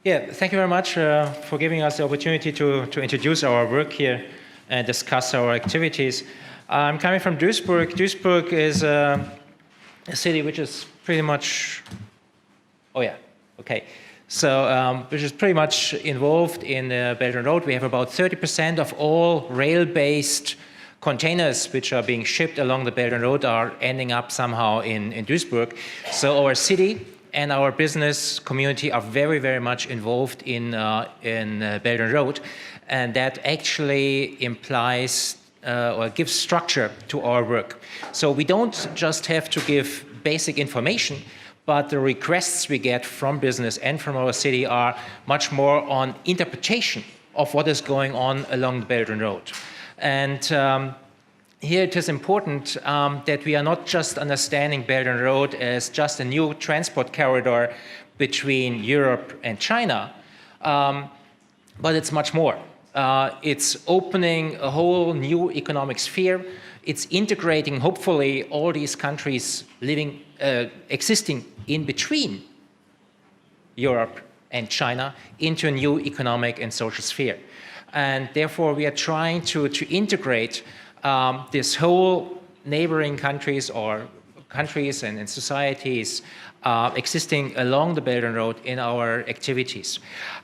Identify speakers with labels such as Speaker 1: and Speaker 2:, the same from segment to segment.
Speaker 1: Yeah, thank you very much for giving us the opportunity to introduce our work here and discuss our activities. I'm coming from Duisburg. Duisburg is a city which is pretty much, which is pretty much involved in the Belt and Road. We have about 30% of all rail-based containers which are being shipped along the Belt and Road are ending up somehow in Duisburg. So our city and our business community are very, very much involved in Belt and Road, and that actually implies or gives structure to our work. So we don't just have to give basic information, but the requests we get from business and from our city are much more on interpretation of what is going on along the Belt and Road. And here it is important that we are not just understanding Belt and Road as just a new transport corridor between Europe and China, but it's much more. It's opening a whole new economic sphere. It's integrating, hopefully, all these countries existing in between Europe and China into a new economic and social sphere. And therefore, we are trying to integrate this whole neighboring countries or countries and societies existing along the Belt and Road in our activities.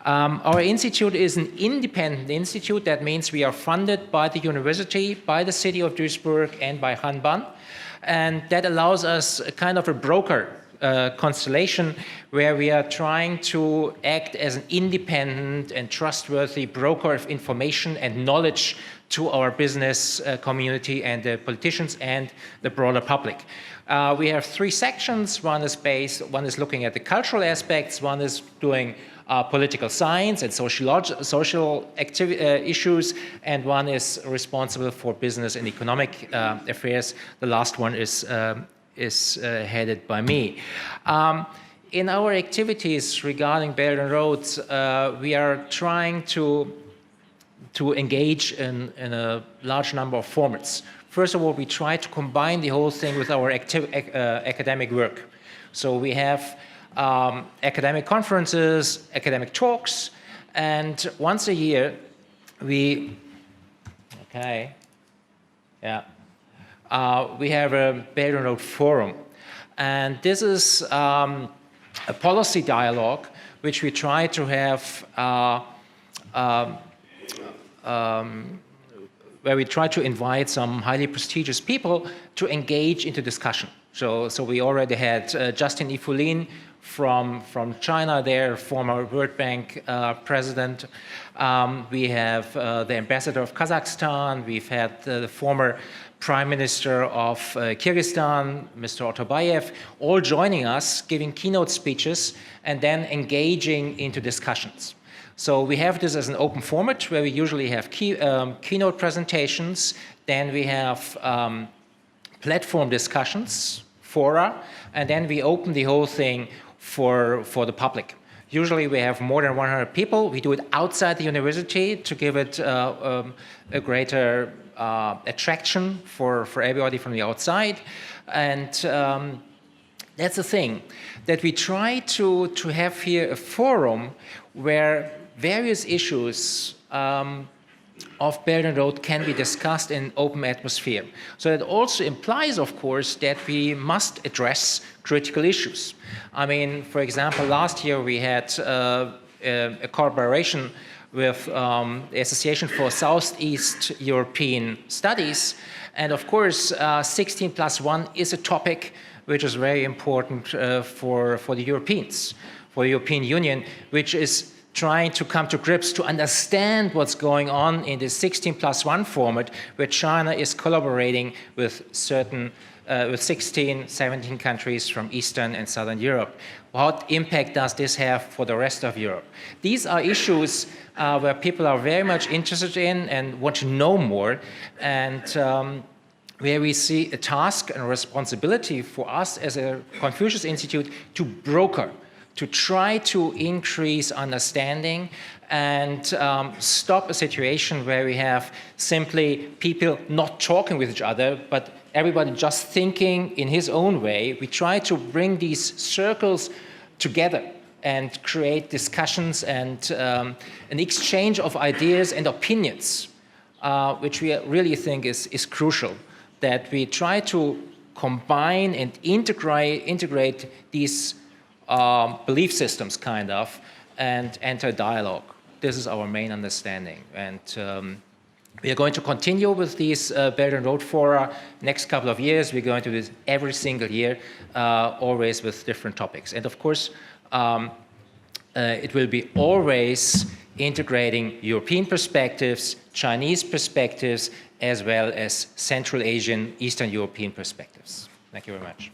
Speaker 1: Our institute is an independent institute. That means we are funded by the university, by the city of Duisburg, and by Hanban. And that allows us a kind of a broker constellation where we are trying to act as an independent and trustworthy broker of information and knowledge to our business community and the politicians and the broader public. We have three sections. One is looking at the cultural aspects, one is doing political science and social issues, and one is responsible for business and economic affairs. The last one is headed by me. In our activities regarding Belt and Roads, we are trying to engage in a large number of formats. First of all, we try to combine the whole thing with our academic work. So we have academic conferences, academic talks, and once a year we have a Belt and Road Forum. And this is a policy dialogue which we try to have where we try to invite some highly prestigious people to engage into discussion. So we already had Justin Ifulin from China there, former World Bank president. We have the ambassador of Kazakhstan. We've had the former Prime Minister of Kyrgyzstan, Mr. Otobayev, all joining us, giving keynote speeches, and then engaging into discussions. So we have this as an open format where we usually have keynote presentations, then we have platform discussions, fora, and then we open the whole thing for the public. Usually we have more than 100 people. We do it outside the university to give it a greater attraction for everybody from the outside. And that's the thing, that we try to have here a forum where various issues of Belt and Road can be discussed in open atmosphere. So that also implies, of course, that we must address critical issues. I mean, for example, last year we had a collaboration with the Association for Southeast European Studies. And of course, 16+1 is a topic which is very important for the Europeans, for the European Union, which is trying to come to grips to understand what's going on in the 16+1 format, where China is collaborating with 16, 17 countries from Eastern and Southern Europe. What impact does this have for the rest of Europe? These are issues where people are very much interested in and want to know more, and where we see a task and a responsibility for us as a Confucius Institute to broker, to try to increase understanding and stop a situation where we have simply people not talking with each other, but everybody just thinking in his own way. We try to bring these circles together and create discussions and an exchange of ideas and opinions, which we really think is crucial, that we try to combine and integrate these belief systems, kind of, and enter dialogue. This is our main understanding. And we are going to continue with these Belt and Road Fora next couple of years. We're going to do this every single year, always with different topics. And of course, it will be always integrating European perspectives, Chinese perspectives, as well as Central Asian, Eastern European perspectives. Thank you very much.